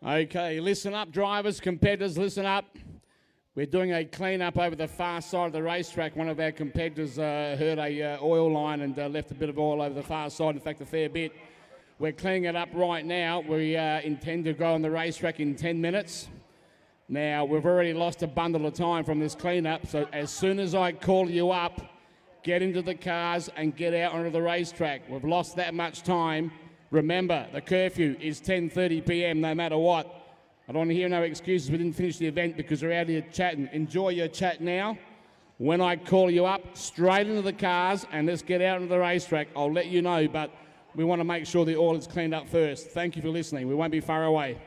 Okay, listen up, drivers, competitors, listen up. We're doing a clean-up over the far side of the racetrack. One of our competitors hurt a oil line and left a bit of oil over the far side, in fact, a fair bit. We're cleaning it up right now. We intend to go on the racetrack in 10 minutes. Now, we've already lost a bundle of time from this clean-up, so as soon as I call you up, get into the cars and get out onto the racetrack. We've lost that much time. Remember, the curfew is 10:30 p.m. no matter what. I don't want to hear no excuses. We didn't finish the event because we're out here chatting. Enjoy your chat now. When I call you up, straight into the cars and let's get out into the racetrack. I'll let you know, but we want to make sure the oil is cleaned up first. Thank you for listening. We won't be far away.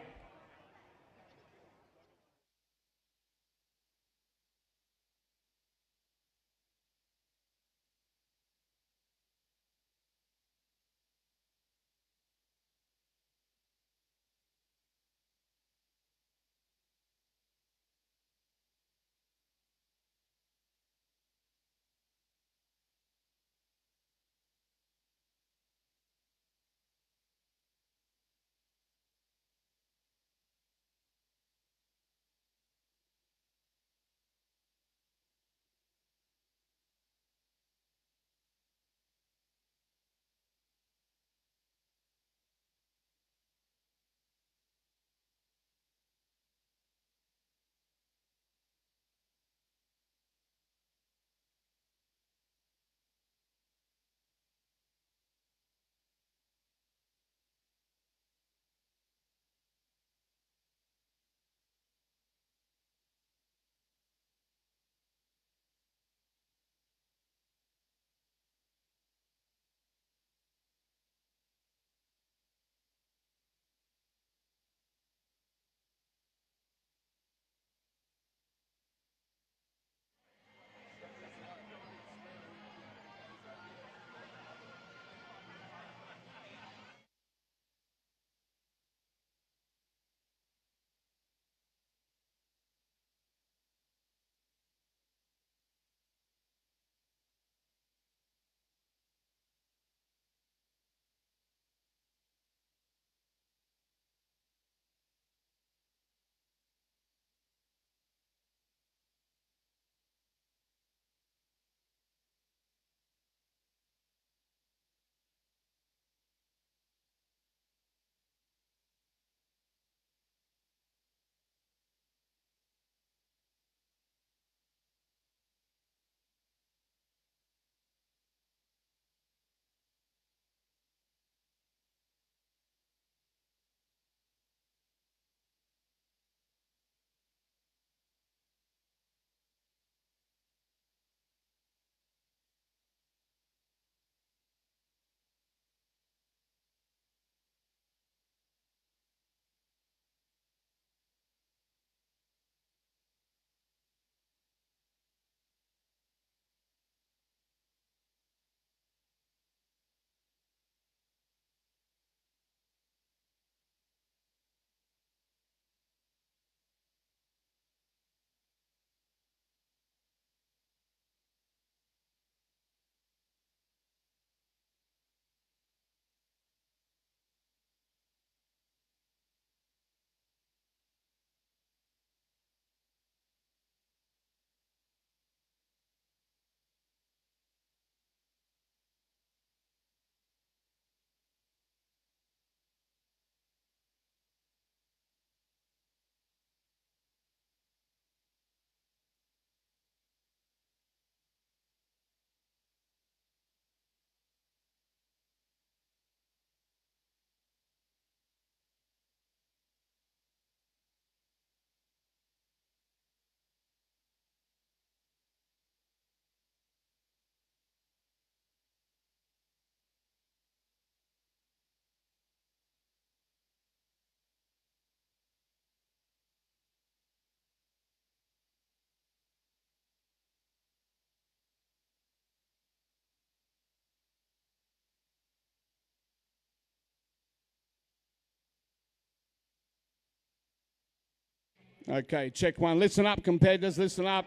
Okay, check one. Listen up, competitors, listen up.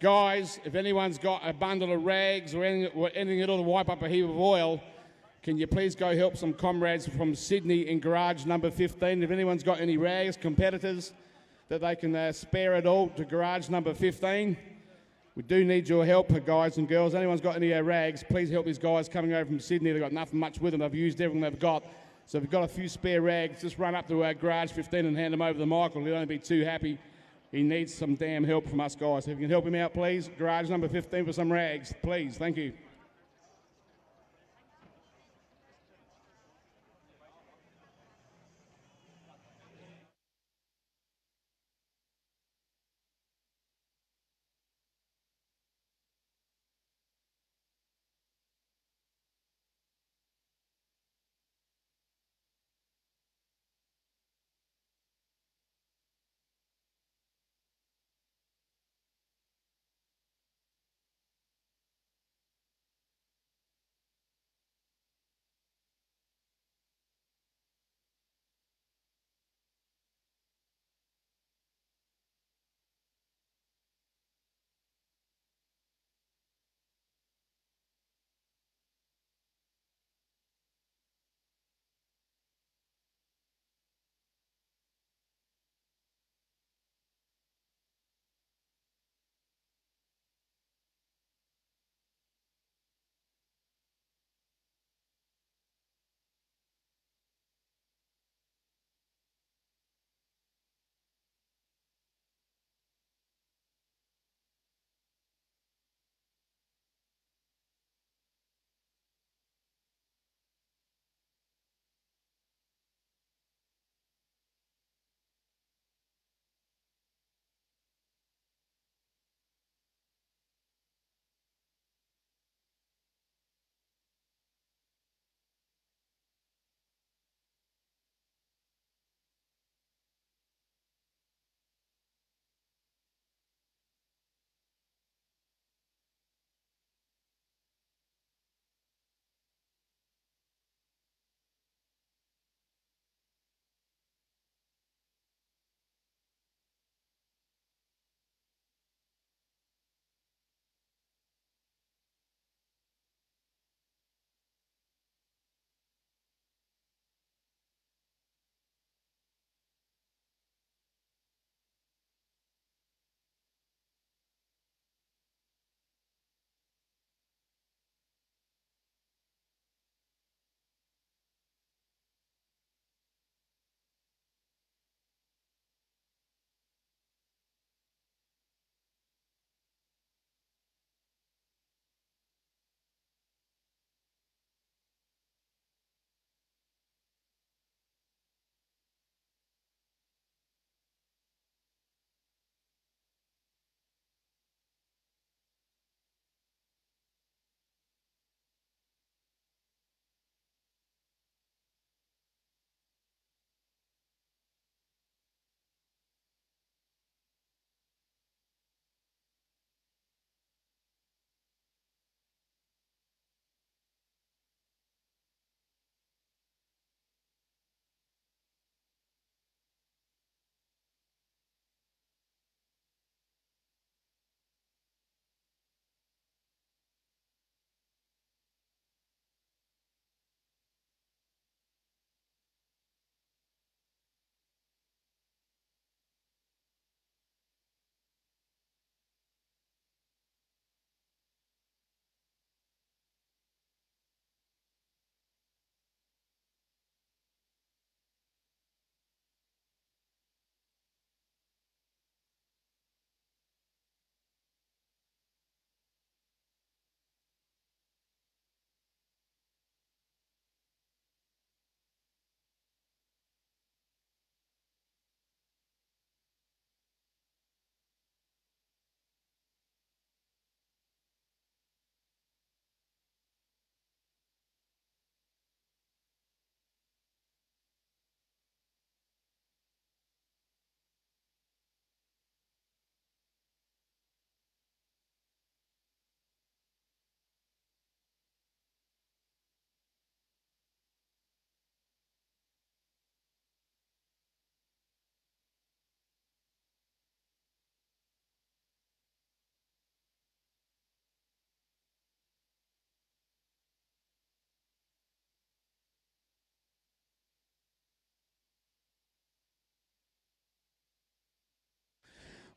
Guys, if anyone's got a bundle of rags or anything at all to wipe up a heap of oil, Can you please go help some comrades from Sydney in garage number 15? If anyone's got any rags, competitors, that they can spare it all to garage number 15. We do need your help, guys and girls. Anyone's got any rags, please help these guys coming over from Sydney. They've got nothing much with them. They've used everything they've got. So if you've got a few spare rags, just run up to garage 15 and hand them over to Michael. He'll only be too happy. He needs some damn help from us guys. So if you can help him out, please, garage number 15 for some rags. Please, thank you.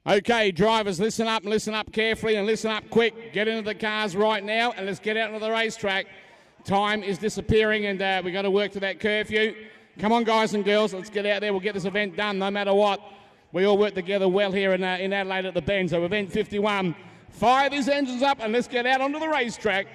Okay, drivers, listen up carefully and listen up quick. Get into the cars right now and let's get out into the racetrack. Time is disappearing and we've got to work to that curfew. Come on, guys and girls, let's get out there. We'll get this event done no matter what. We all work together well here in Adelaide at the Bend. So event 51, fire these engines up and let's get out onto the racetrack.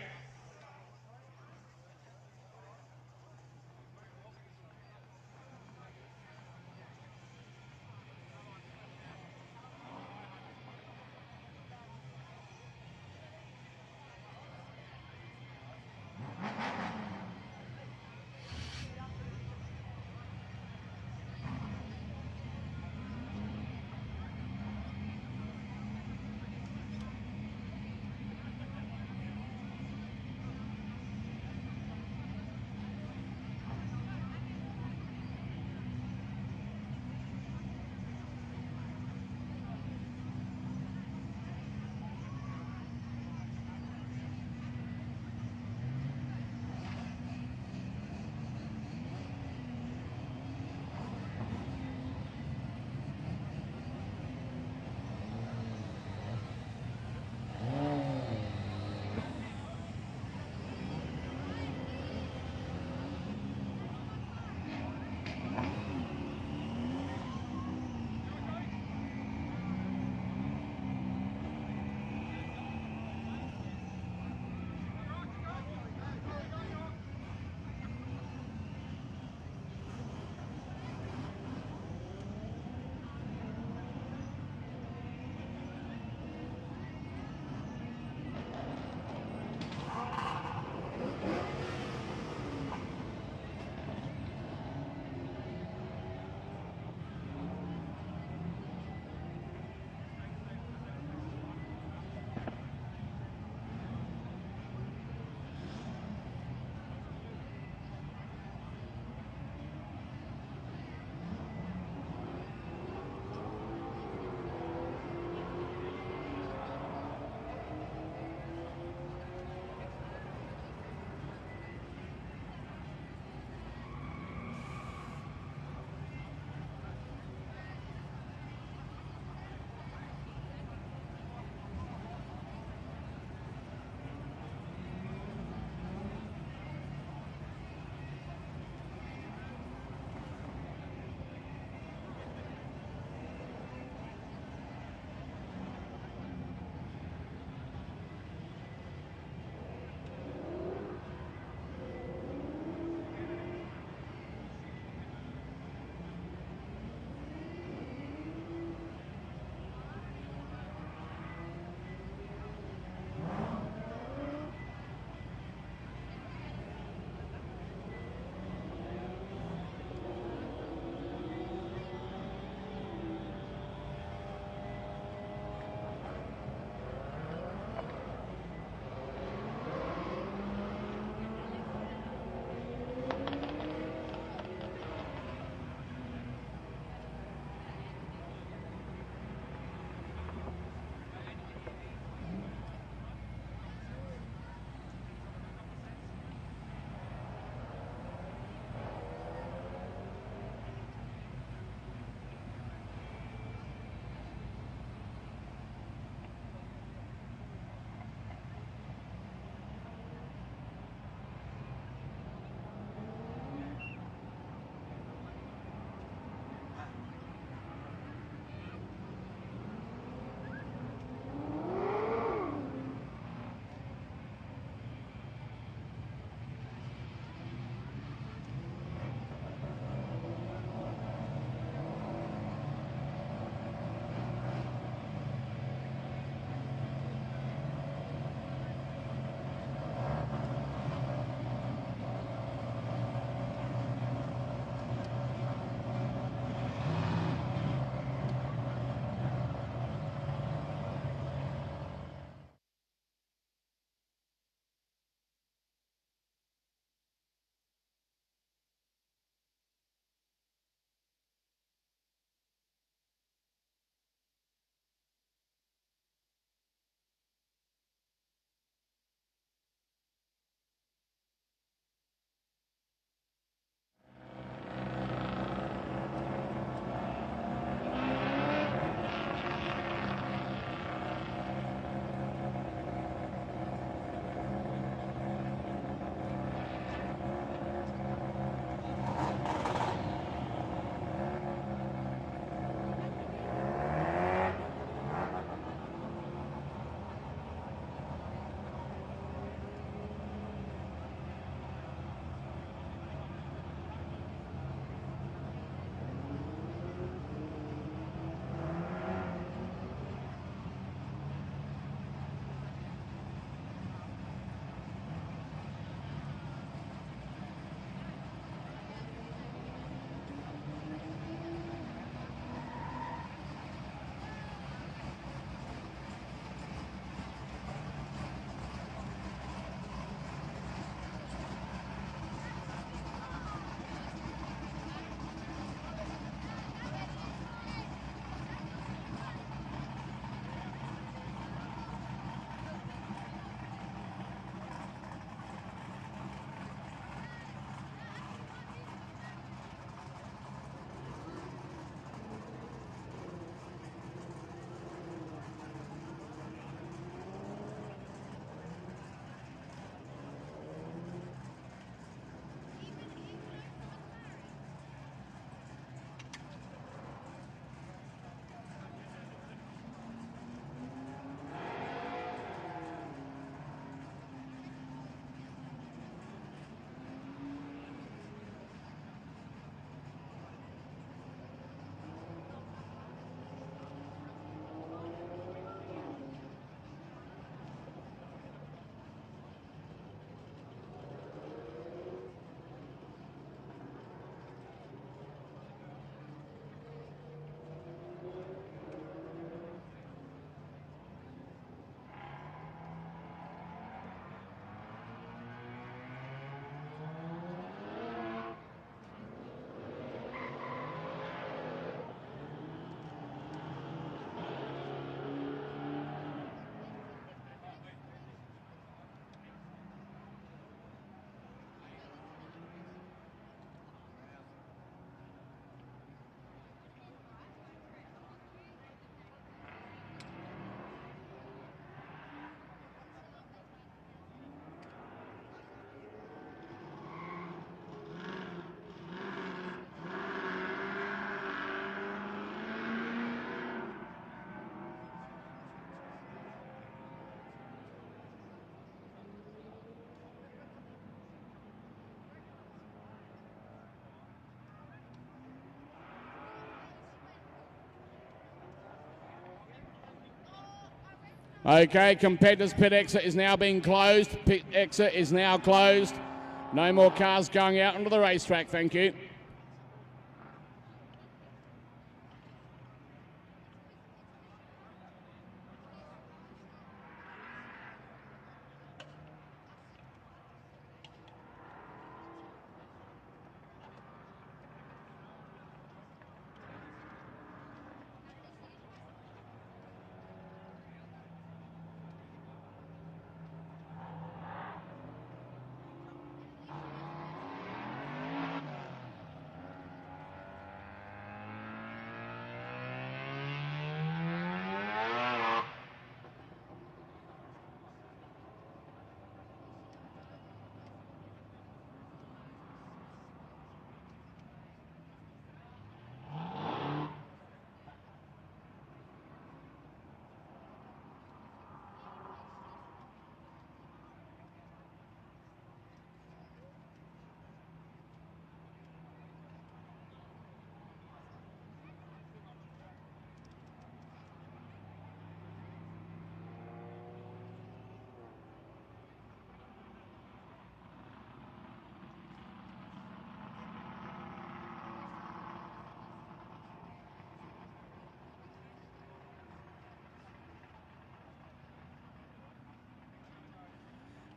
Okay, competitors' pit exit is now being closed. Pit exit is now closed. No more cars going out onto the racetrack, thank you.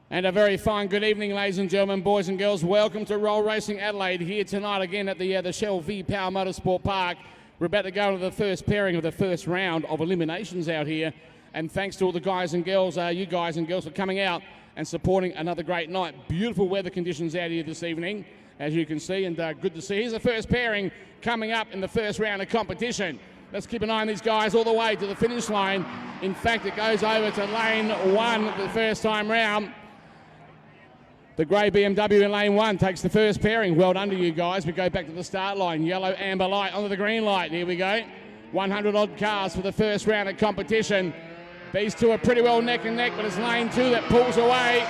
And a very fine good evening, ladies and gentlemen, boys and girls. Welcome to Roll Racing Adelaide here tonight again at the Shell V-Power Motorsport Park. We're about to go into the first pairing of the first round of eliminations out here. And thanks to all the guys and girls, you guys and girls for coming out and supporting another great night. Beautiful weather conditions out here this evening, as you can see, and good to see. Here's the first pairing coming up in the first round of competition. Let's keep an eye on these guys all the way to the finish line. In fact, it goes over to lane one the first time round. The grey BMW in lane one takes the first pairing. Well done to you guys. We go back to the start line. Yellow, amber light onto the green light. Here we go. 100 odd cars for the first round of competition. These two are pretty well neck and neck, but it's lane two that pulls away.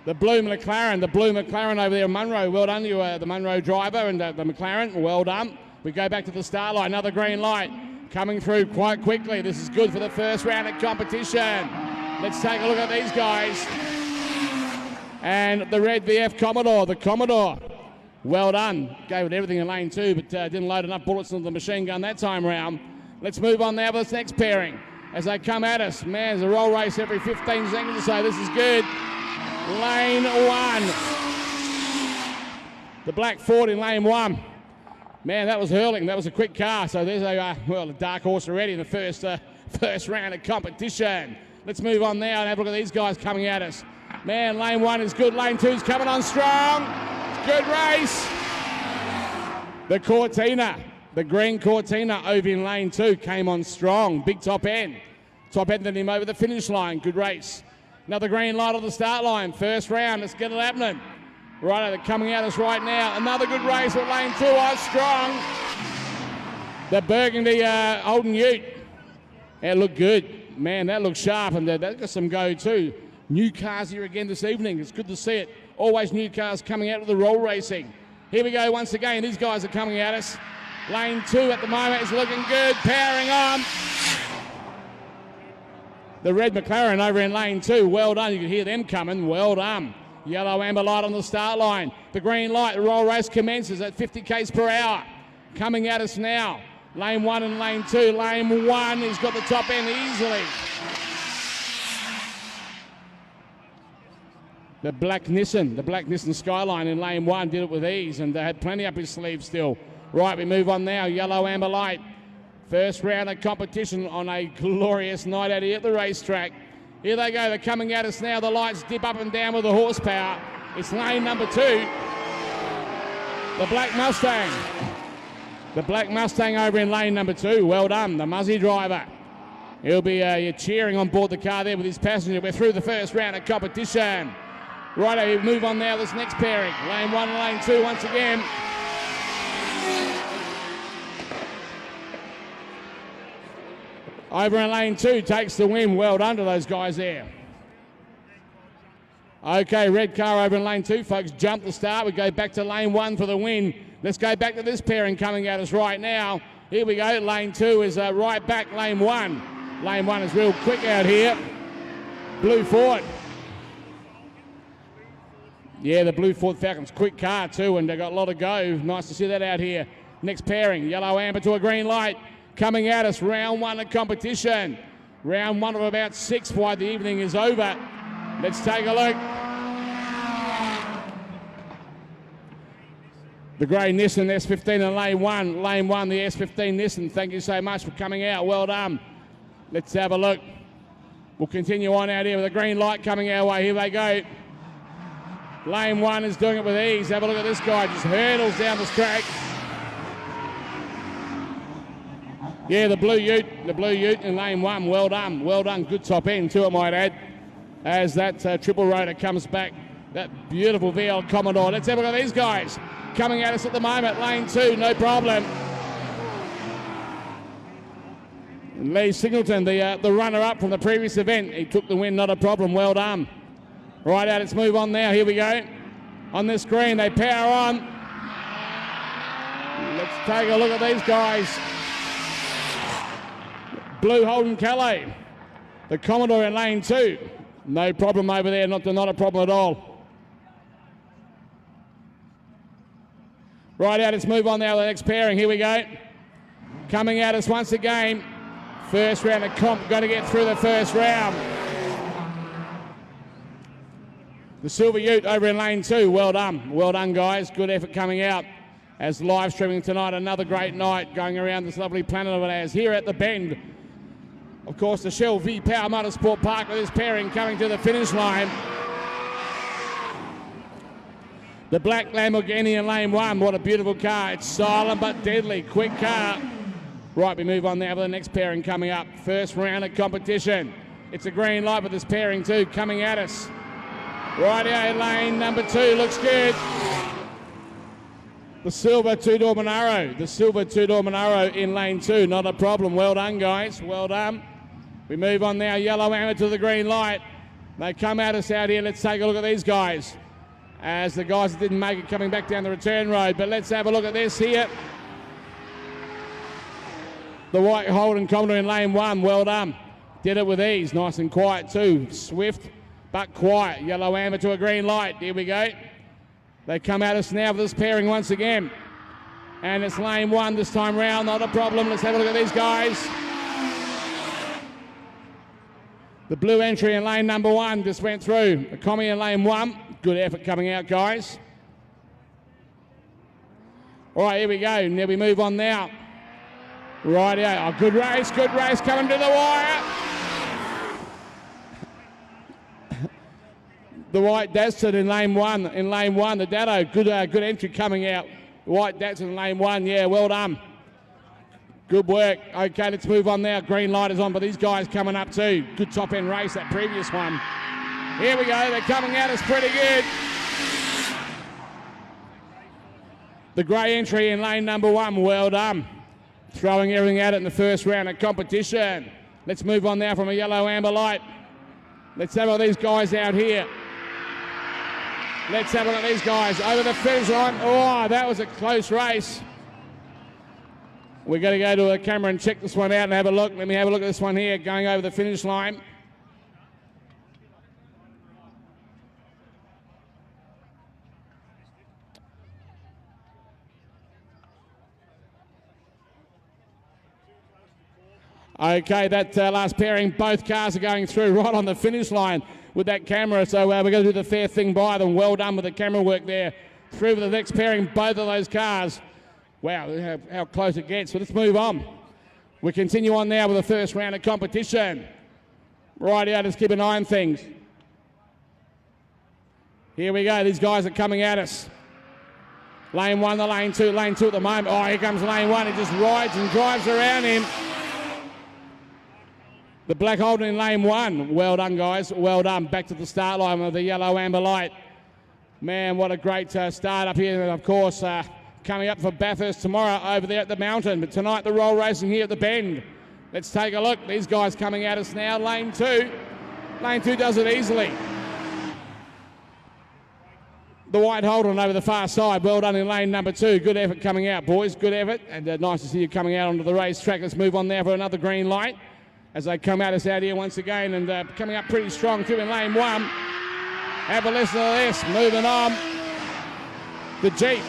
The blue McLaren over there, Munro. Well done to you, the Munro driver and the McLaren. Well done. We go back to the start line. Another green light coming through quite quickly. This is good for the first round of competition. Let's take a look at these guys. And the red VF Commodore, the Commodore. Well done. Gave it everything in lane two, but didn't load enough bullets into the machine gun that time round. Let's move on now with this next pairing. As they come at us, man, there's a roll race every 15 seconds or so. This is good. Lane one. The black Ford in lane one. Man, that was hurling. That was a quick car. So there's a dark horse already in the first round of competition. Let's move on now and have a look at these guys coming at us. Man, lane one is good. Lane two's coming on strong. Good race. The Cortina, the green Cortina over in lane two came on strong. Big top end. Top ended him over the finish line. Good race. Another green light on the start line. First round. Let's get it happening. Right, they're coming at us right now. Another good race at lane two. Strong. The Burgundy Holden Ute. It looked good. Man, that looks sharp, and that got some go too. New cars here again this evening. It's good to see it. Always new cars coming out of the roll racing. Here we go once again. These guys are coming at us. Lane two at the moment is looking good. Powering on. The red McLaren over in lane two. Well done. You can hear them coming. Well done. Yellow amber light on the start line. The green light. The roll race commences at 50 k's per hour. Coming at us now. Lane one and lane two. Lane one has got the top end easily. The black Nissan Skyline in lane one did it with ease and had plenty up his sleeve still. Right, we move on now. Yellow amber light. First round of competition on a glorious night out here at the racetrack. Here they go. They're coming at us now. The lights dip up and down with the horsepower. It's lane number two. The black Mustang. The black Mustang over in lane number two. Well done, the Muzzy driver. He'll be cheering on board the car there with his passenger. We're through the first round of competition. Righto, we move on now this next pairing. Lane one and lane two once again. Over in lane two takes the win. Well done to those guys there. Okay, red car over in lane two, folks. Jump the start. We go back to lane one for the win. Let's go back to this pairing coming at us right now. Here we go. Lane two is right back lane one. Lane 1 is real quick out here. Blue Ford. Yeah, the Blue Ford Falcons, quick car too, and they got a lot of go. Nice to see that out here. Next pairing, yellow amber to a green light. Coming at us, round 1 of competition. Round 1 of about 6 wide. The evening is over. Let's take a look. The grey Nissan S15 in lane 1. Lane 1, the S15 Nissan. Thank you so much for coming out. Well done. Let's have a look. We'll continue on out here with a green light coming our way. Here they go. Lane 1 is doing it with ease. Have a look at this guy. Just hurdles down this track. Yeah, the blue ute in lane 1. Well done. Well done. Good top end too, I might add. As that triple rotor comes back. That beautiful VL Commodore. Let's have a look at these guys. Coming at us at the moment. Lane 2, no problem. And Lee Singleton, the runner-up from the previous event. He took the win, not a problem. Well done. Right out, let's move on now. Here we go. On this screen, they power on. Let's take a look at these guys. Blue Holden Calais. The Commodore in lane 2. No problem over there, not a problem at all. Right out, let's move on now to the next pairing. Here we go. Coming at us once again. First round of comp, got to get through the first round. The Silver Ute over in lane 2. Well done. Well done, guys. Good effort coming out. As live streaming tonight, another great night going around this lovely planet of ours here at the Bend. Of course, the Shell V-Power Motorsport Park with this pairing coming to the finish line. The black Lamborghini in lane 1. What a beautiful car. It's silent but deadly. Quick car. Right, we move on now for the next pairing coming up. First round of competition. It's a green light with this pairing too coming at us. Right out, lane number 2 looks good. The silver two-door Monaro. The silver two-door Monaro in lane 2. Not a problem. Well done, guys. Well done. We move on now. Yellow amber to the green light. They come at us out here. Let's take a look at these guys. As the guys that didn't make it coming back down the return road. But let's have a look at this here. The white Holden Commodore in lane 1. Well done. Did it with ease. Nice and quiet too. Swift but quiet. Yellow amber to a green light. Here we go. They come at us now with this pairing once again. And it's lane 1 this time round. Not a problem. Let's have a look at these guys. The blue entry in lane number 1 just went through. The Commie in lane 1. Good effort coming out, guys. All right, here we go. Now we move on now. Right out. Oh, good race coming to the wire. The white Datsun in lane 1. The Datto, good entry coming out. The white Datsun in lane 1. Yeah, well done. Good work. Okay, let's move on now. Green light is on, but these guys coming up too. Good top end race, that previous one. Here we go. They're coming at us pretty good. The grey entry in lane number 1. Well done. Throwing everything at it in the first round of competition. Let's move on now from a yellow amber light. Let's have all these guys out here. Let's have a look at these guys over the finish line. Oh, that was a close race. We're going to go to a camera and check this one out and have a look. Let me have a look at this one here going over the finish line. Okay, that last pairing, both cars are going through right on the finish line with that camera, so we're going to do the fair thing by them. Well done with the camera work there. Through for the next pairing, both of those cars. Wow, how close it gets. So let's move on. We continue on now with the first round of competition. Right out, let's keep an eye on things. Here we go, these guys are coming at us. Lane 1 to lane 2 at the moment. Oh, here comes lane 1, he just rides and drives around him. The black Holden in lane 1. Well done, guys. Well done. Back to the start line with the yellow amber light. Man, what a great start up here. And of course, coming up for Bathurst tomorrow over there at the mountain. But tonight, the roll racing here at the Bend. Let's take a look. These guys coming at us now. Lane 2. Lane 2 does it easily. The white Holden over the far side. Well done in lane number 2. Good effort coming out, boys. Good effort. And nice to see you coming out onto the racetrack. Let's move on now for another green light. as they come at us out here once again, and coming up pretty strong too in lane 1. Have a listen to this. Moving on. The Jeep.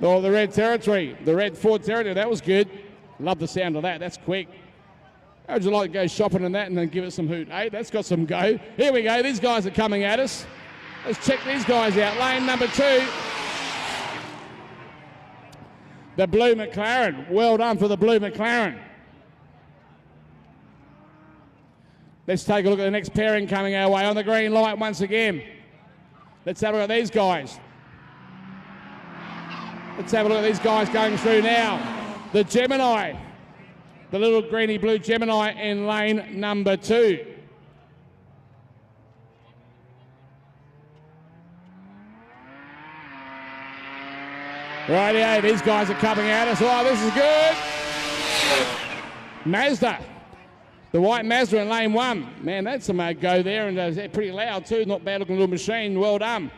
Or the red territory. The red Ford territory. That was good. Love the sound of that. That's quick. How would you like to go shopping in that and then give it some hoot? Hey, that's got some go. Here we go. These guys are coming at us. Let's check these guys out. Lane number 2. The blue McLaren. Well done for the blue McLaren. Let's take a look at the next pairing coming our way on the green light once again. Let's have a look at these guys. Let's have a look at these guys going through now. The Gemini. The little greeny blue Gemini in lane number 2. Rightio, these guys are coming at us. Oh, this is good. Mazda. The white Mazda in lane 1. Man, that's some go there, and they're pretty loud too. Not bad looking little machine. Well done.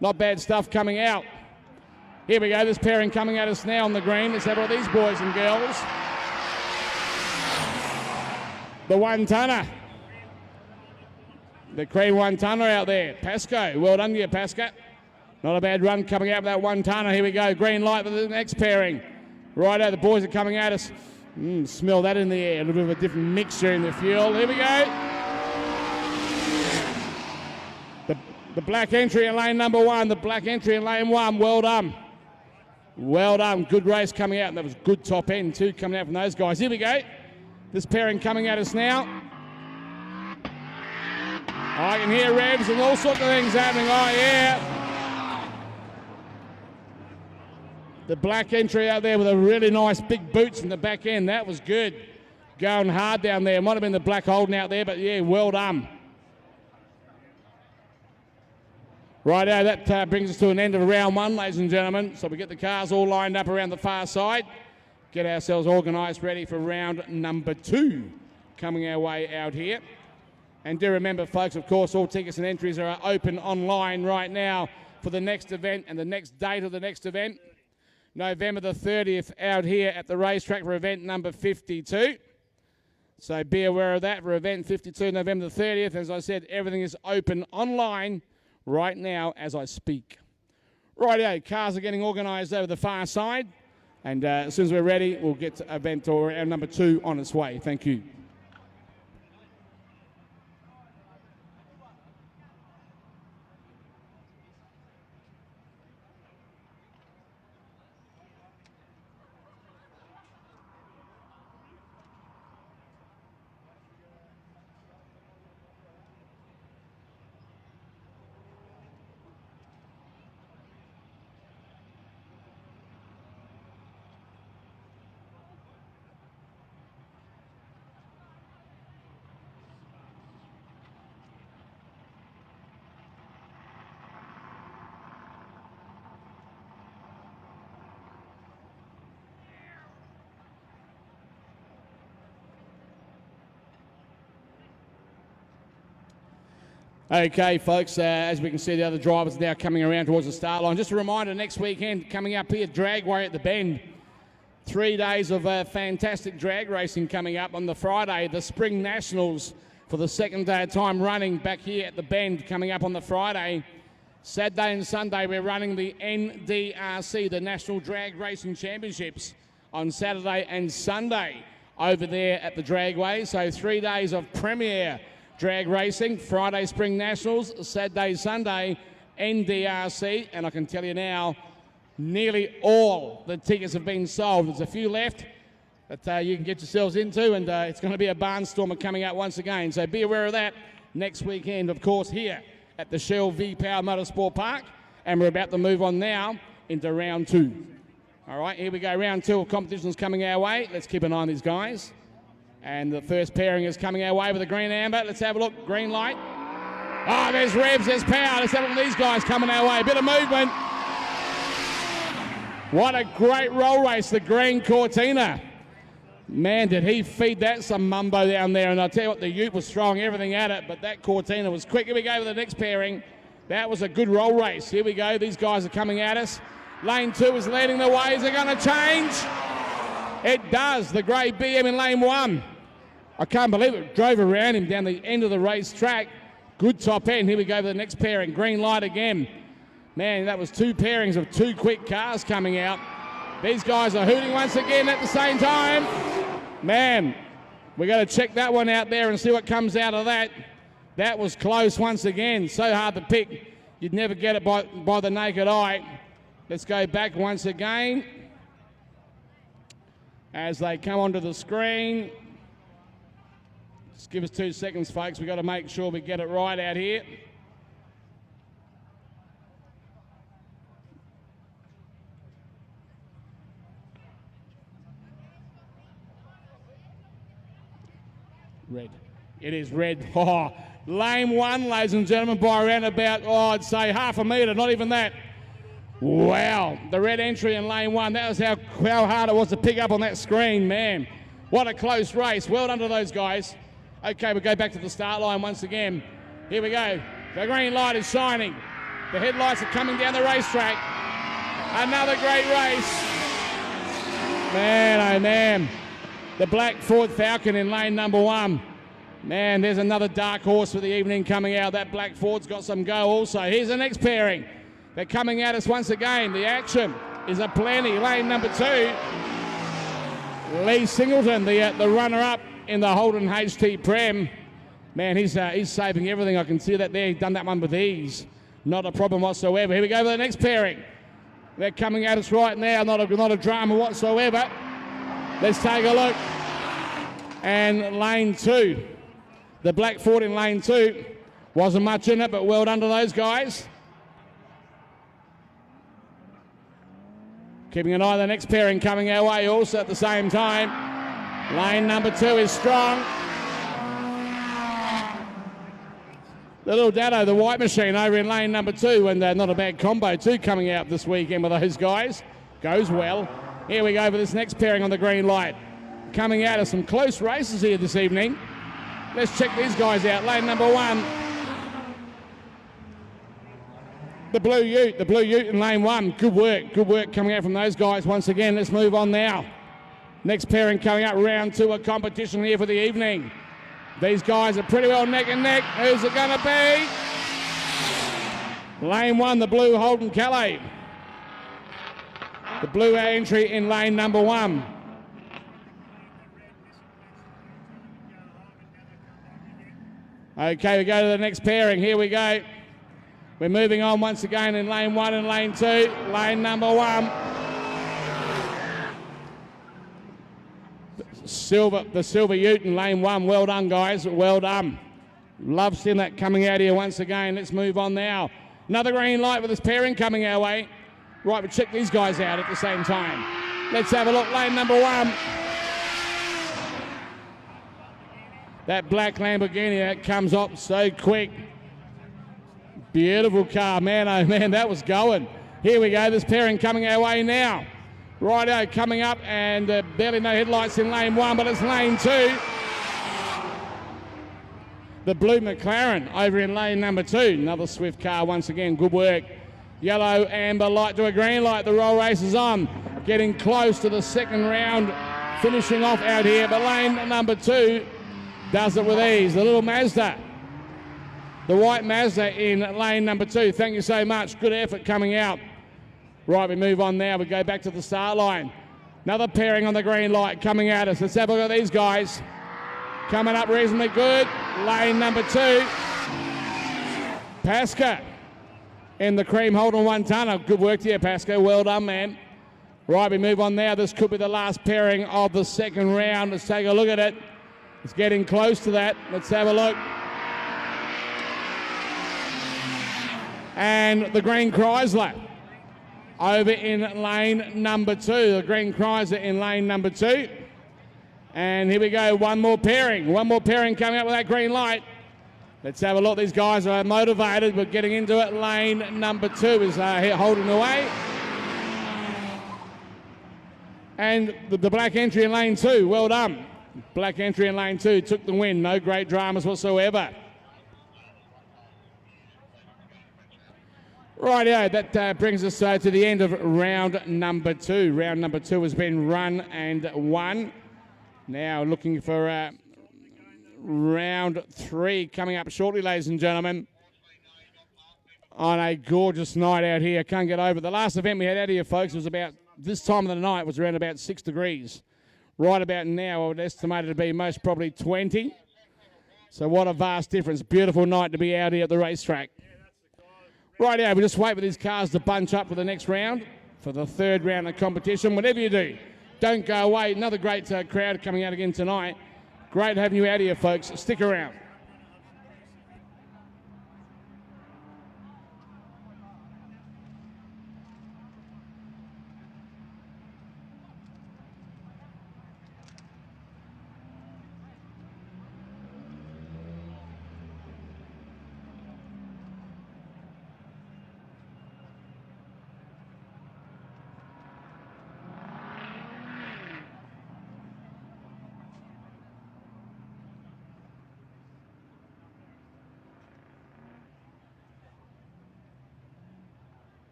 Not bad stuff coming out. Here we go. This pairing coming at us now on the green. Let's have a look at these boys and girls. The 1-tonner. The cream 1-tonner out there. Pasco. Well done to you, Pasco. Not a bad run coming out with that 1-tonner. Here we go. Green light for the next pairing. Righto, the boys are coming at us. Smell that in the air. A little bit of a different mixture in the fuel. Here we go. The black entry in lane number 1. The black entry in lane 1. Well done. Well done. Good race coming out. And that was good top end too coming out from those guys. Here we go. This pairing coming at us now. I can hear revs and all sorts of things happening. Oh, yeah. The black entry out there with a really nice big boots in the back end. That was good. Going hard down there. Might have been the black holding out there, but yeah, well done. Righto, that brings us to an end of round 1, ladies and gentlemen. So we get the cars all lined up around the far side. Get ourselves organised, ready for round number 2 coming our way out here. And do remember, folks, of course, all tickets and entries are open online right now for the next event and the next date of the next event. November the 30th out here at the racetrack for event number 52. So be aware of that for event 52, November the 30th. As I said, everything is open online right now as I speak. Rightio, cars are getting organised over the far side. And as soon as we're ready, we'll get to event or round number 2 on its way. Thank you. Okay, folks, as we can see, the other drivers are now coming around towards the start line. Just a reminder, next weekend, coming up here, Dragway at the Bend. 3 days of fantastic drag racing coming up. On the Friday, the Spring Nationals for the second time running back here at the Bend coming up on the Friday. Saturday and Sunday, we're running the NDRC, the National Drag Racing Championships, on Saturday and Sunday over there at the Dragway. So 3 days of premier drag racing. Friday Spring Nationals, Saturday, Sunday, NDRC. And I can tell you now, nearly all the tickets have been sold. There's a few left that you can get yourselves into, and it's going to be a barnstormer coming out once again. So be aware of that next weekend, of course, here at the Shell V-Power Motorsport Park. And we're about to move on now into round 2. All right, here we go. Round 2 of competitions coming our way. Let's keep an eye on these guys. And the first pairing is coming our way with a green amber. Let's have a look. Green light. Oh, there's revs, there's power. Let's have a look at these guys coming our way. A bit of movement. What a great roll race, the green Cortina. Man, did he feed that some mumbo down there. And I'll tell you what, the Ute was throwing everything at it, but that Cortina was quick. Here we go with the next pairing. That was a good roll race. Here we go. These guys are coming at us. Lane 2 is leading the way. Is it going to change? It does. The grey BM in lane 1. I can't believe it. Drove around him down the end of the racetrack. Good top end. Here we go for the next pairing. Green light again. Man, that was 2 pairings of 2 quick cars coming out. These guys are hooting once again at the same time. Man, we got to check that one out there and see what comes out of that. That was close once again. So hard to pick. You'd never get it by the naked eye. Let's go back once again as they come onto the screen. Just give us 2 seconds, folks. We've got to make sure we get it right out here. Red. It is red. Oh, lane 1, ladies and gentlemen, by around about, I'd say half a metre, not even that. Wow, the red entry in lane 1. That was how hard it was to pick up on that screen, man. What a close race. Well done to those guys. Okay, we'll go back to the start line once again. Here we go. The green light is shining. The headlights are coming down the racetrack. Another great race. Man, oh man. The black Ford Falcon in lane number 1. Man, there's another dark horse for the evening coming out. That black Ford's got some go also. Here's the next pairing. They're coming at us once again. The action is aplenty. Lane number 2. Lee Singleton, the runner-up in the Holden HT Prem. Man, he's saving everything. I can see that there. He's done that one with ease. Not a problem whatsoever. Here we go for the next pairing. They're coming at us right now. Not a drama whatsoever. Let's take a look. And lane 2. The black Ford in lane 2. Wasn't much in it, but well done to those guys. Keeping an eye on the next pairing coming our way also at the same time. Lane number 2 is strong. The little Dado, the white machine over in lane number 2, and not a bad combo too coming out this weekend with those guys. Goes well. Here we go for this next pairing on the green light. Coming out of some close races here this evening. Let's check these guys out. Lane number 1. The Blue Ute in lane 1. Good work coming out from those guys once again. Let's move on now. Next pairing coming up, round 2 of competition here for the evening. These guys are pretty well neck and neck. Who's it going to be? Lane 1, the blue Holden Calais. The blue entry in lane number 1. Okay, we go to the next pairing. Here we go. We're moving on once again in lane 1 and lane 2. Lane number 1. The silver Ute in lane 1. Well done, guys. Well done. Love seeing that coming out here once again. Let's move on now. Another green light with this pairing coming our way. Right, we'll check these guys out at the same time. Let's have a look. Lane number 1. That black Lamborghini that comes up so quick. Beautiful car, man, oh man, that was going. Here we go, this pairing coming our way now. Righto, coming up, and barely no headlights in lane 1, but it's lane 2. The blue McLaren over in lane number 2. Another swift car once again, good work. Yellow, amber light to a green light, the roll race is on. Getting close to the second round, finishing off out here, but lane number 2 does it with ease. The little Mazda. The white Mazda in lane number 2. Thank you so much. Good effort coming out. Right, we move on now. We go back to the start line. Another pairing on the green light coming at us. Let's have a look at these guys. Coming up reasonably good. Lane number 2. Pasca in the cream Holden 1 tonner. Good work here, Pasca. Well done, man. Right, we move on now. This could be the last pairing of the second round. Let's take a look at it. It's getting close to that. Let's have a look. And the green Chrysler over in lane number 2. The green Chrysler in lane number 2. And here we go, one more pairing coming up with that green light. Let's have a look. These guys are motivated, but getting into it. Lane number 2 is holding away. And the black entry in lane 2, well done. Black entry in lane 2 took the win. No great dramas whatsoever. Rightio, that brings us to the end of round number 2. Round number 2 has been run and won. Now looking for round 3 coming up shortly, ladies and gentlemen. On a gorgeous night out here. Can't get over. The last event we had out here, folks, was about this time of the night was around about 6 degrees. Right about now, I would estimate it to be most probably 20. So what a vast difference. Beautiful night to be out here at the racetrack. Right now, we just wait for these cars to bunch up for the next round, for the third round of competition. Whatever you do, don't go away. Another great crowd coming out again tonight. Great having you out here, folks. Stick around.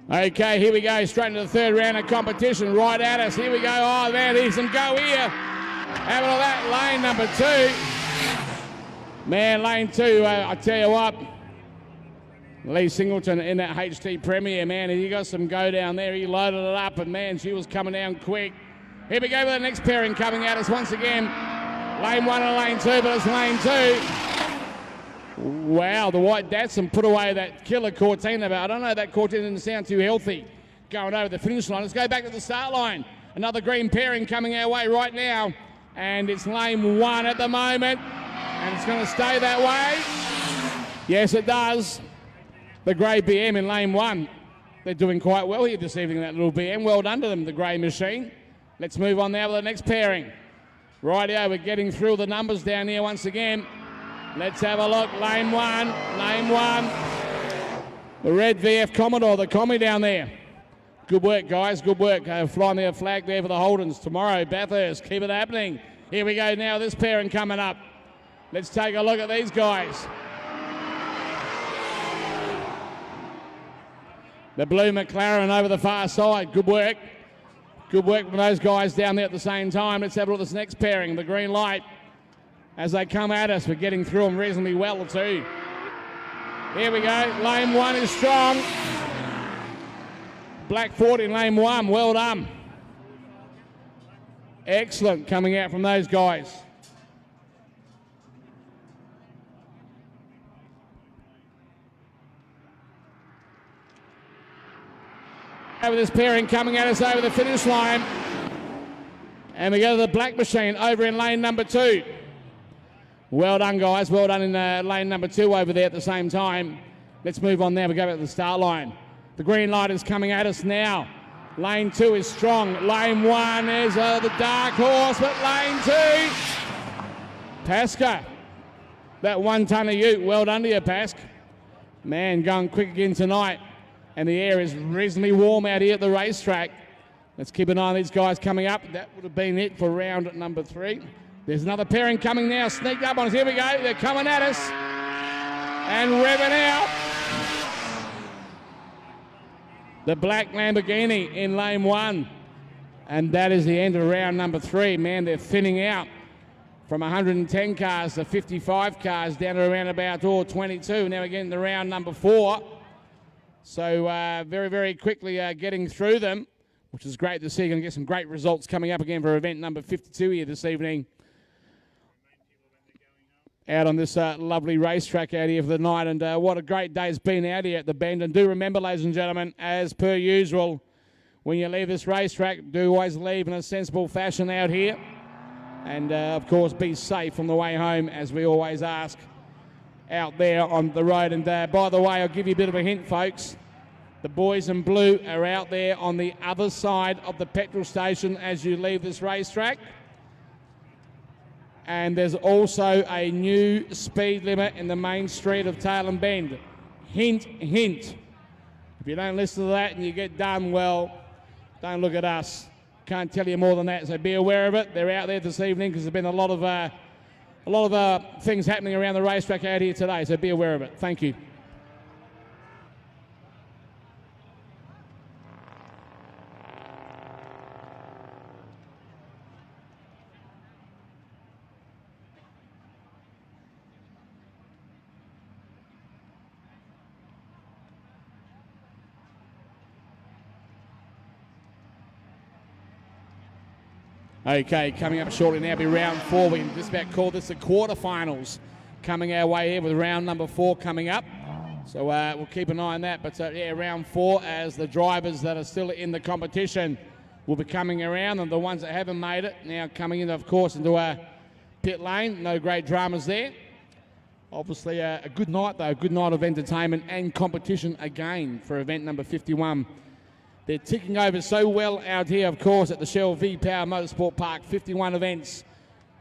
Okay, here we go, straight into the third round of competition, right at us. Here we go. Oh, man, there's some go here. Having all that, lane number 2. Man, lane 2, I tell you what, Lee Singleton in that HT Premier, man, he got some go down there. He loaded it up, and, man, she was coming down quick. Here we go with the next pairing coming at us once again. Lane 1 and lane 2, but it's lane 2. Wow, the White Datsun put away that killer Cortina, but I don't know, that Cortina didn't sound too healthy going over the finish line. Let's go back to the start line. Another green pairing coming our way right now, and it's lane 1 at the moment, and it's going to stay that way. Yes, it does. The grey BM in lane 1. They're doing quite well here this evening, that little BM. Well done to them, the grey machine. Let's move on now with the next pairing. Rightio, we're getting through the numbers down here once again. Let's have a look. Lane 1, lane 1. The red VF Commodore, the Commie down there. Good work, guys, good work. Flying their flag there for the Holdens. Tomorrow, Bathurst, keep it happening. Here we go now, this pairing coming up. Let's take a look at these guys. The blue McLaren over the far side, good work. Good work from those guys down there at the same time. Let's have a look at this next pairing, the green light. As they come at us, we're getting through them reasonably well too. Here we go, lane 1 is strong. Black 40 in lane 1, well done. Excellent coming out from those guys. Over this pairing coming at us over the finish line. And we go to the black machine over in lane number 2. Well done, guys. Well done in lane number 2 over there at the same time. Let's move on now. We go back to the start line. The green light is coming at us now. Lane 2 is strong. Lane 1 is the dark horse, but lane 2, Pasca. That 1 tonne of ute. Well done to you, Pask. Man, going quick again tonight. And the air is reasonably warm out here at the racetrack. Let's keep an eye on these guys coming up. That would have been it for round number 3. There's another pairing coming now, sneaked up on us. Here we go, they're coming at us. And revving out. The black Lamborghini in lane 1. And that is the end of round number 3. Man, they're thinning out from 110 cars to 55 cars down to around about 22. Now we're getting to round number 4. So very, very quickly getting through them. which is great to see. Going to get some great results coming up again for event number 52 here this evening. Out on this lovely racetrack out here for the night, and what a great day it's been out here at the Bend. And do remember, ladies and gentlemen, as per usual, when you leave this racetrack, do always leave in a sensible fashion out here. And, of course, be safe on the way home, as we always ask, out there on the road. And, by the way, I'll give you a bit of a hint, folks. The boys in blue are out there on the other side of the petrol station as you leave this racetrack. And there's also a new speed limit in the main street of Tailem Bend. Hint, hint. If you don't listen to that and you get done, well, don't look at us. Can't tell you more than that, so be aware of it. They're out there this evening because there's been a lot of things happening around the racetrack out here today, so be aware of it. Thank you. Okay, coming up shortly now be round 4. We can just about call this the quarterfinals coming our way here with round number 4 coming up. So we'll keep an eye on that. But yeah, round 4 as the drivers that are still in the competition will be coming around, and the ones that haven't made it now coming in, of course, into our pit lane. No great dramas there. Obviously a good night though, a good night of entertainment and competition again for event number 51. They're ticking over so well out here, of course, at the Shell V-Power Motorsport Park. 51 events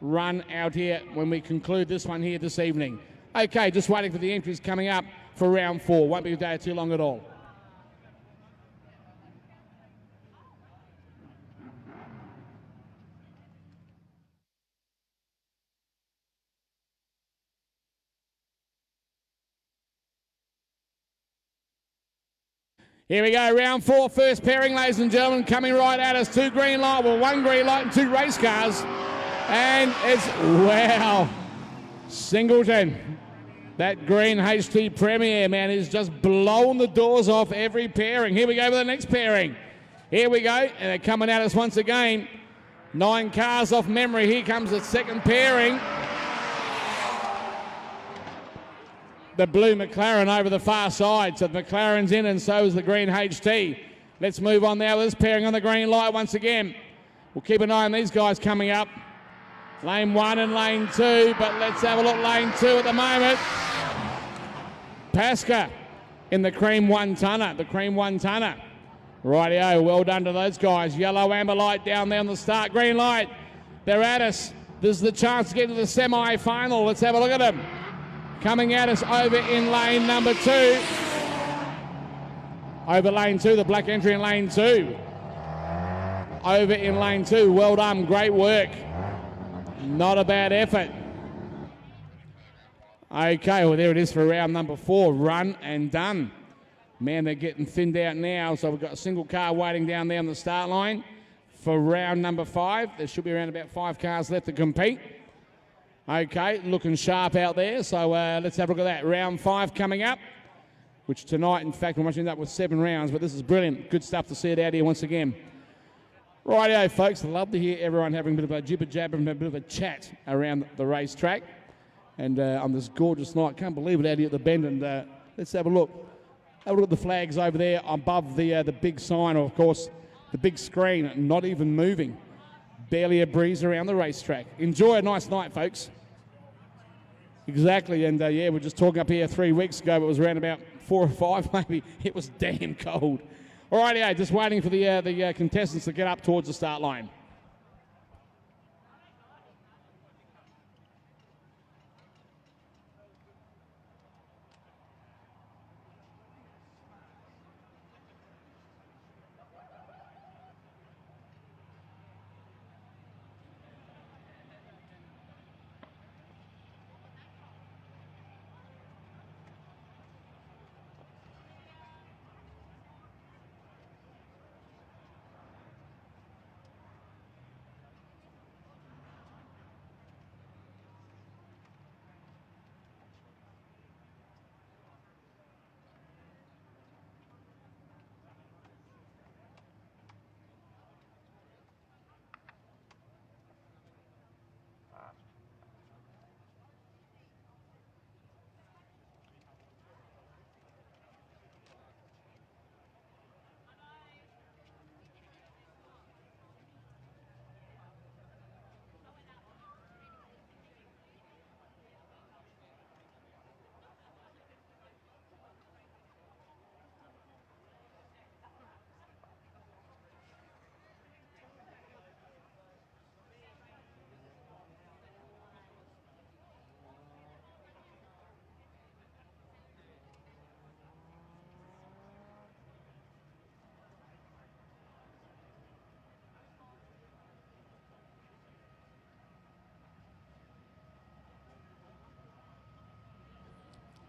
run out here when we conclude this one here this evening. Okay, just waiting for the entries coming up for round 4. Won't be a day too long at all. Here we go, round 4, first pairing, ladies and gentlemen, coming right at us. 2 green light, well, 1 green light and 2 race cars. And it's, wow, Singleton. That green HT Premier, man, is just blowing the doors off every pairing. Here we go with the next pairing. Here we go, and they're coming at us once again. 9 cars off memory. Here comes the second pairing. The blue McLaren over the far side. So the McLaren's in and so is the green HT. Let's move on now with this pairing on the green light once again. We'll keep an eye on these guys coming up. Lane 1 and lane 2, but let's have a look lane 2 at the moment. Pasca in the cream 1 tonner, the cream 1 tonner. Rightio, well done to those guys. Yellow amber light down there on the start, green light. They're at us. This is the chance to get to the semi-final. Let's have a look at them. Coming at us over in lane number 2. Over lane 2, the black entry in lane 2. Over in lane 2, well done, great work. Not a bad effort. Okay, well there it is for round number 4, run and done. Man, they're getting thinned out now, so we've got a single car waiting down there on the start line for round number 5. There should be around about 5 cars left to compete. Okay, looking sharp out there, so let's have a look at that. Round 5 coming up, which tonight, in fact, we might end up with 7 rounds, but this is brilliant. Good stuff to see it out here once again. Rightio, folks, love to hear everyone having a bit of a jibber-jabber and a bit of a chat around the racetrack. And on this gorgeous night, can't believe it out here at the Bend. And let's have a look. Have a look at the flags over there above the big sign, or of course, the big screen, not even moving. Barely a breeze around the racetrack. Enjoy a nice night, folks. Exactly, and yeah, we're just talking up here 3 weeks ago, but it was around about 4 or 5 maybe. It was damn cold. All right, yeah, just waiting for the contestants to get up towards the start line.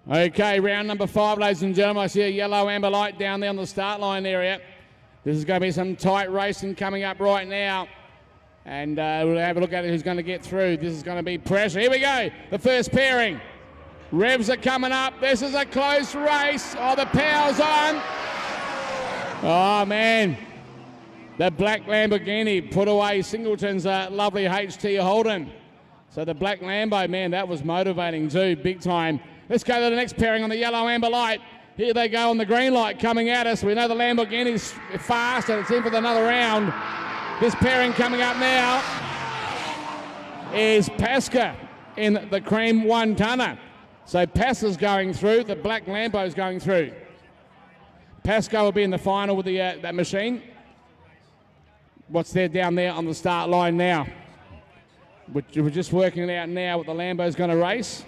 Okay, round number 5, ladies and gentlemen. I see a yellow amber light down there on the start line area. This is going to be some tight racing coming up right now. And we'll have a look at it, who's going to get through. This is going to be pressure. Here we go, the first pairing. Revs are coming up. This is a close race. Oh, the power's on. Oh, man. The black Lamborghini put away Singleton's lovely HT Holden. So the black Lambo, man, that was motivating too, big time. Let's go to the next pairing on the yellow amber light. Here they go on the green light coming at us. We know the Lamborghini's fast and it's in for another round. This pairing coming up now is Pasca in the cream 1-tonner. So Pasca's going through, the black Lambo's going through. Pasca will be in the final with the that machine. What's there down there on the start line now? We're just working it out now what the Lambo's going to race.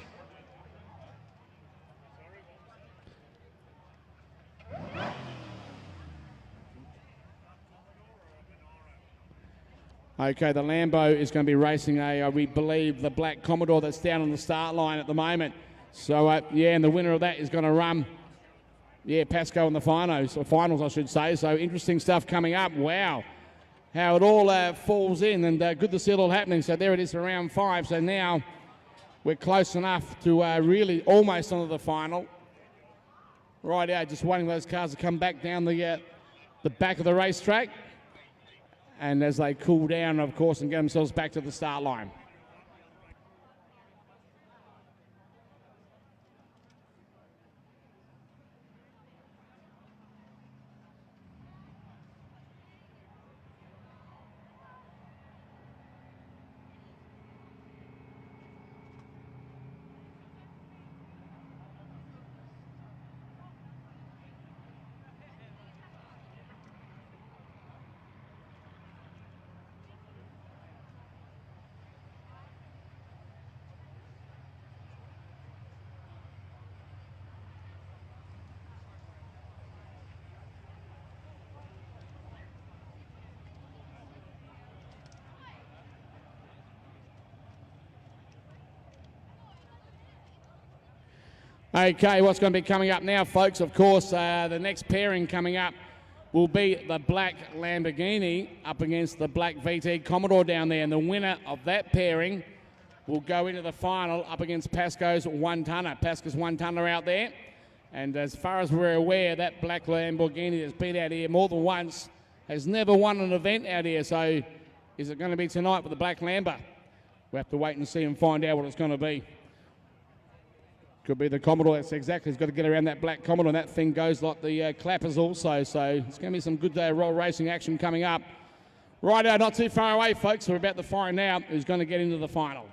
Okay, the Lambo is going to be racing we believe, the black Commodore that's down on the start line at the moment. So, yeah, and the winner of that is going to run, Pasco in the finals, I should say. So, interesting stuff coming up. Wow, how it all falls in, and good to see it all happening. So, there it is for round 5. So, now we're close enough to really almost onto the final. Right out, just waiting for those cars to come back down the back of the racetrack. And as they cool down, of course, and get themselves back to the start line. Okay, what's going to be coming up now, folks? Of course, the next pairing coming up will be the black Lamborghini up against the black VT Commodore down there. And the winner of that pairing will go into the final up against Pasco's 1-tonner. Pasco's 1-tonner out there. And as far as we're aware, that black Lamborghini that's been out here more than once has never won an event out here. So is it going to be tonight with the black Lambo? We'll have to wait and see and find out what it's going to be. Could be the Commodore. That's exactly. He's got to get around that black Commodore, and that thing goes like the clappers also. So it's going to be some good roll racing action coming up. Right now, not too far away, folks. We're about to find out who's going to get into the final.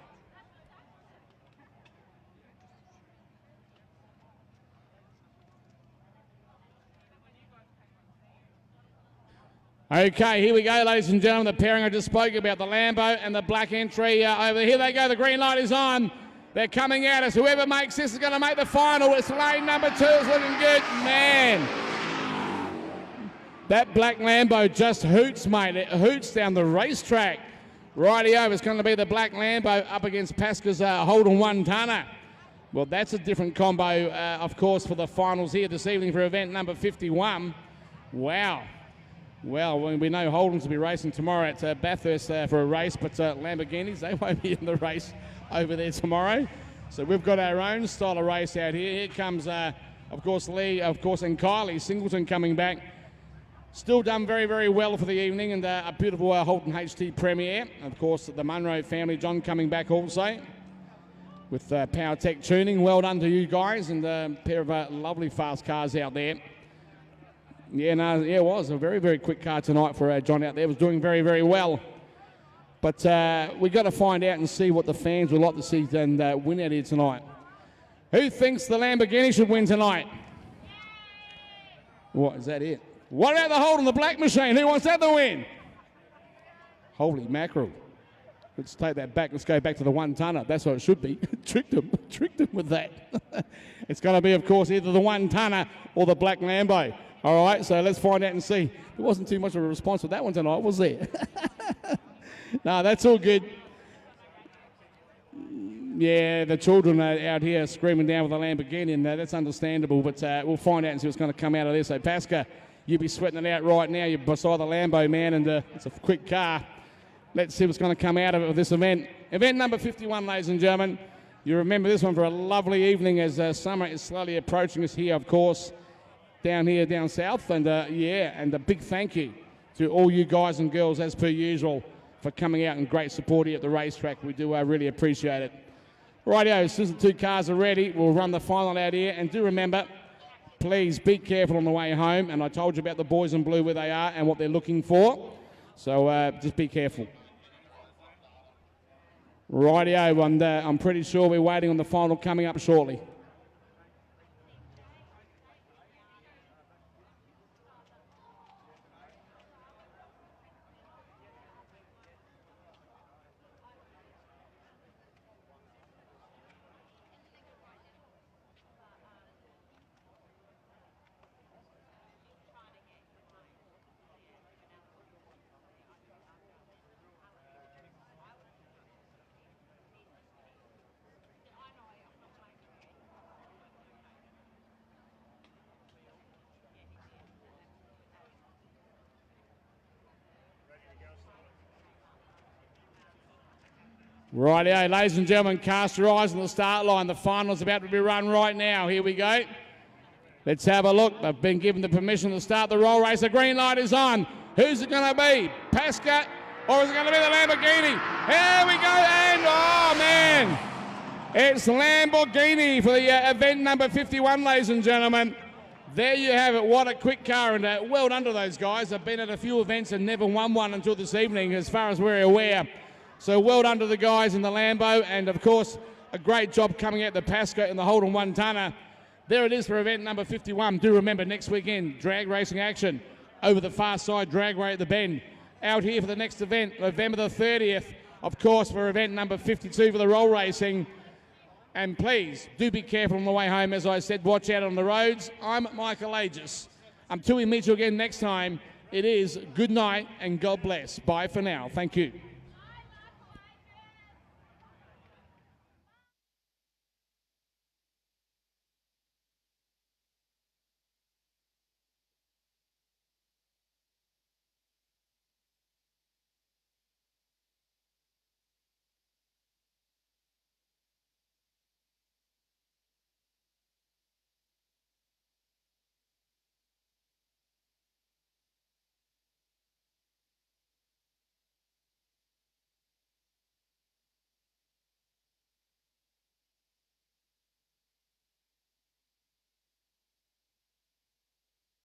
Okay, here we go, ladies and gentlemen. The pairing I just spoke about, the Lambo and the black entry over there. Here they go. The green light is on. They're coming at us. Whoever makes this is going to make the final. It's lane number 2. It's looking good. Man, that black Lambo just hoots, mate. It hoots down the racetrack. Rightio, it's going to be the black Lambo up against Pasca's Holden 1-tonner. Well, that's a different combo, of course, for the finals here this evening for event number 51. Wow. Well, we know Holden's will be racing tomorrow at Bathurst for a race, but Lamborghinis, they won't be in the race over there tomorrow. So we've got our own style of race out here. Here comes, of course, Lee, and Kylie Singleton coming back. Still done very, very well for the evening, and a beautiful Holden HT premiere. Of course, the Munro family, John coming back also with Power Tech tuning. Well done to you guys, and a pair of lovely fast cars out there. Yeah, it was a very, very quick car tonight for John out there. It was doing very, very well. But we've got to find out and see what the fans would like to see and win out here tonight. Who thinks the Lamborghini should win tonight? What, is that it? What about the Holden, the black machine? Who wants that to win? Holy mackerel. Let's take that back. Let's go back to the 1-tonner. That's what it should be. Tricked him with that. It's going to be, of course, either the 1-tonner or the black Lambo. All right, so let's find out and see. There wasn't too much of a response to that one tonight, was there? No, that's all good. Yeah, the children are out here screaming down with a Lamborghini, and that's understandable, but we'll find out and see what's going to come out of this. So, Pasca, you'll be sweating it out right now. You're beside the Lambo, man, and it's a quick car. Let's see what's going to come out of it with this event. Event number 51, ladies and gentlemen. You remember this one for a lovely evening as summer is slowly approaching us here, of course, down south. And, and a big thank you to all you guys and girls, as per usual, for coming out and great support here at the racetrack. We do really appreciate it. Rightio, as soon as the two cars are ready, we'll run the final out here. And do remember, please be careful on the way home. And I told you about the boys in blue, where they are and what they're looking for. So just be careful. Rightio, and I'm pretty sure we're waiting on the final coming up shortly. Rightio, ladies and gentlemen, cast your eyes on the start line. The final's about to be run right now. Here we go. Let's have a look. They've been given the permission to start the roll race. The green light is on. Who's it going to be? Pasca, or is it going to be the Lamborghini? Here we go, and oh man, it's Lamborghini for the event number 51, ladies and gentlemen. There you have it. What a quick car, and well done to those guys. They've been at a few events and never won one until this evening, as far as we're aware. So well done to the guys in the Lambo, and of course a great job coming out the Pasco in the Holden 1-tonner. There it is for event number 51. Do remember, next weekend, drag racing action over the far side dragway at the Bend. Out here for the next event, November the 30th, of course, for event number 52 for the roll racing. And please, do be careful on the way home. As I said, watch out on the roads. I'm Michael Aegis. Until we meet you again next time, it is good night and God bless. Bye for now. Thank you.